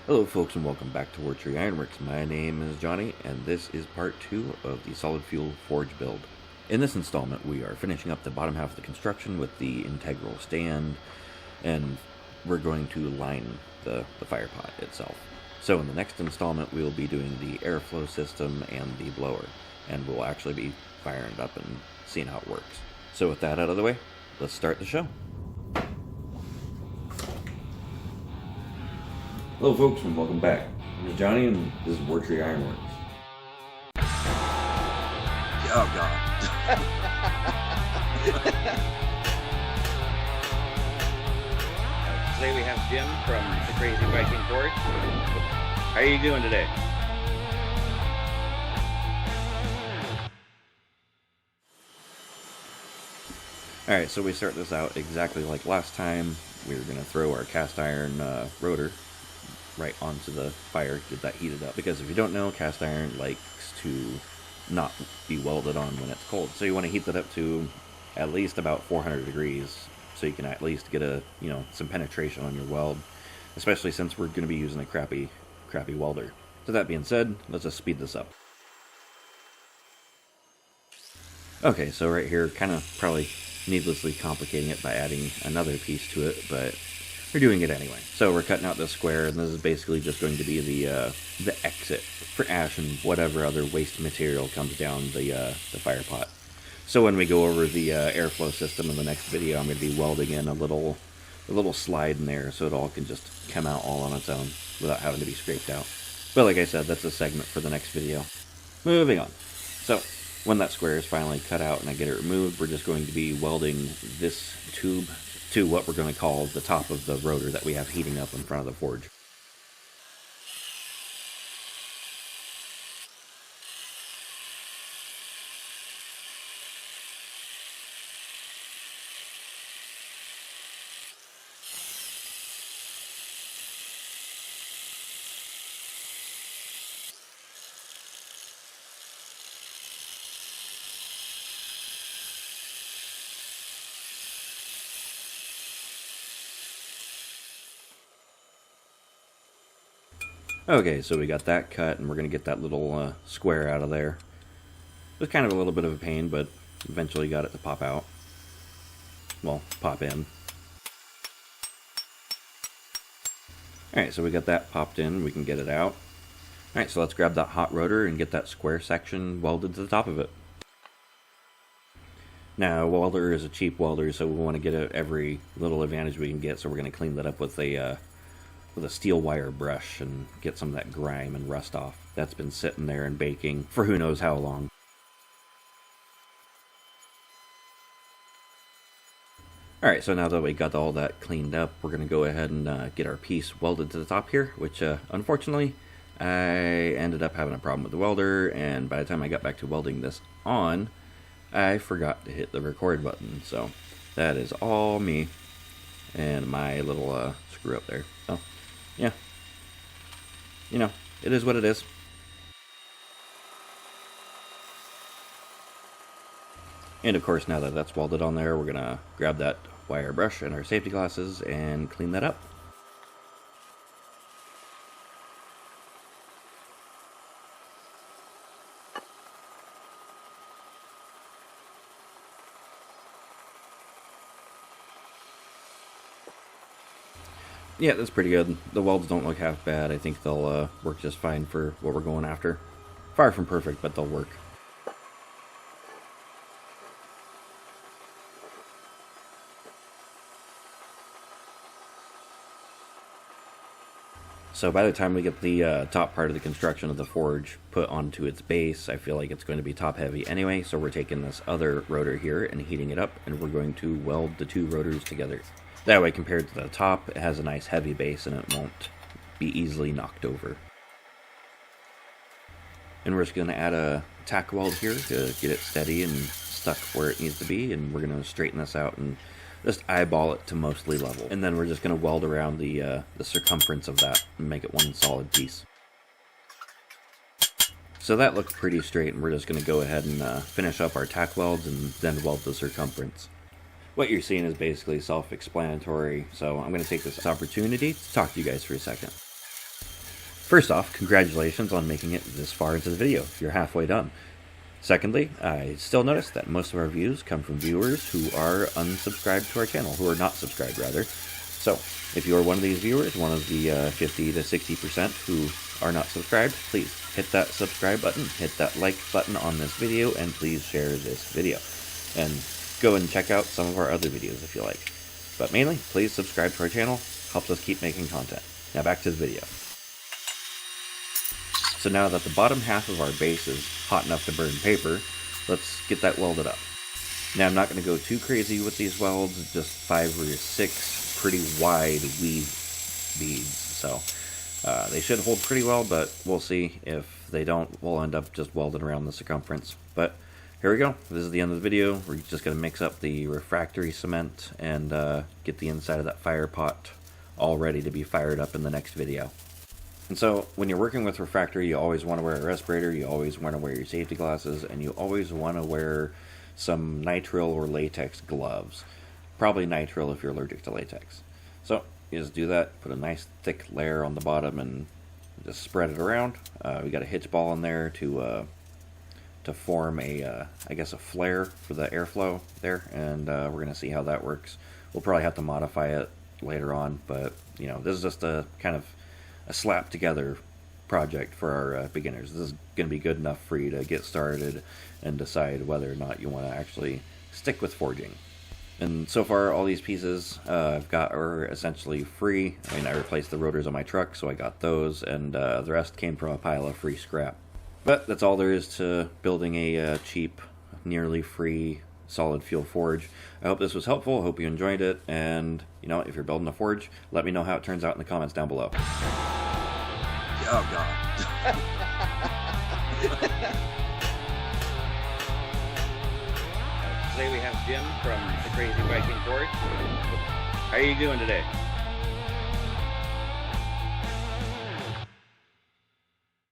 Hello folks and welcome back to Wartree Ironworks. My name is Johnny and this is part 2 of the solid fuel forge build. In this installment we are finishing up the bottom half of the construction with the integral stand, and we're going to line the fire pot itself. So in the next installment we will be doing the airflow system and the blower, and we'll actually be firing it up and seeing how it works. So with that out of the way, let's start the show. Hello folks and welcome back. This is Johnny and this is Wartree Ironworks. Oh god. Today we have Jim from the Crazy Viking Forge. How are you doing today? Alright, so we start this out exactly like last time. We're going to throw our cast iron rotor right onto the fire, get that heated up. Because if you don't know, cast iron likes to not be welded on when it's cold. So you want to heat that up to at least about 400 degrees so you can at least get some penetration on your weld, especially since we're going to be using a crappy welder. So that being said, let's just speed this up. Okay, so right here, kind of probably needlessly complicating it by adding another piece to it, but we're doing it anyway. So we're cutting out this square, and this is basically just going to be the exit for ash and whatever other waste material comes down the fire pot. So when we go over the airflow system in the next video, I'm going to be welding in a little slide in there so it all can just come out all on its own without having to be scraped out. But like I said, that's a segment for the next video. Moving on. So when that square is finally cut out and I get it removed, we're just going to be welding this tube to what we're going to call the top of the rotor that we have heating up in front of the forge. Okay, so we got that cut, and we're going to get that little square out of there. It was kind of a little bit of a pain, but eventually got it to pop out. Well, pop in. Alright, so we got that popped in, we can get it out. Alright, so let's grab that hot rotor and get that square section welded to the top of it. Now, a welder is a cheap welder, so we want to get every little advantage we can get, so we're going to clean that up with a steel wire brush and get some of that grime and rust off. That's been sitting there and baking for who knows how long. Alright, so now that we got all that cleaned up, we're going to go ahead and get our piece welded to the top here, which unfortunately I ended up having a problem with the welder, and by the time I got back to welding this on, I forgot to hit the record button. So that is all me and my little screw up there. So yeah, it is what it is. And of course, now that that's welded on there, we're gonna grab that wire brush and our safety glasses and clean that up. Yeah, that's pretty good. The welds don't look half bad. I think they'll work just fine for what we're going after. Far from perfect, but they'll work. So by the time we get the top part of the construction of the forge put onto its base, I feel like it's going to be top heavy anyway, so we're taking this other rotor here and heating it up, and we're going to weld the two rotors together. That way, compared to the top, it has a nice heavy base and it won't be easily knocked over. And we're just going to add a tack weld here to get it steady and stuck where it needs to be, and we're going to straighten this out and just eyeball it to mostly level. And then we're just going to weld around the circumference of that and make it one solid piece. So that looks pretty straight, and we're just going to go ahead and finish up our tack welds and then weld the circumference. What you're seeing is basically self-explanatory, so I'm going to take this opportunity to talk to you guys for a second. First off, congratulations on making it this far into the video. You're halfway done. Secondly, I still notice that most of our views come from viewers who are unsubscribed to our channel, who are not subscribed rather. So, if you're one of these viewers, one of the 50 to 60% who are not subscribed, please hit that subscribe button, hit that like button on this video, and please share this video. And go and check out some of our other videos if you like. But mainly, please subscribe to our channel, helps us keep making content. Now back to the video. So now that the bottom half of our base is hot enough to burn paper, let's get that welded up. Now I'm not going to go too crazy with these welds, just 5 or 6 pretty wide weave beads. So they should hold pretty well, but we'll see. If they don't, we'll end up just welding around the circumference. But here we go. This is the end of the video. We're just going to mix up the refractory cement and get the inside of that fire pot all ready to be fired up in the next video. And so, when you're working with refractory, you always want to wear a respirator, you always want to wear your safety glasses, and you always want to wear some nitrile or latex gloves. Probably nitrile if you're allergic to latex. So, you just do that, put a nice thick layer on the bottom, and just spread it around. We got a hitch ball in there to form a, I guess a flare for the airflow there, and we're going to see how that works. We'll probably have to modify it later on, but, you know, this is just a kind of a slap together project for our beginners. This is going to be good enough for you to get started and decide whether or not you want to actually stick with forging. And so far all these pieces I've got are essentially free. I mean, I replaced the rotors on my truck, so I got those, and the rest came from a pile of free scrap. But that's all there is to building a cheap, nearly free solid fuel forge. I hope this was helpful. I hope you enjoyed it, and you know, if you're building a forge, let me know how it turns out in the comments down below. Oh god. Today we have Jim from the Crazy Viking Forge. How are you doing today?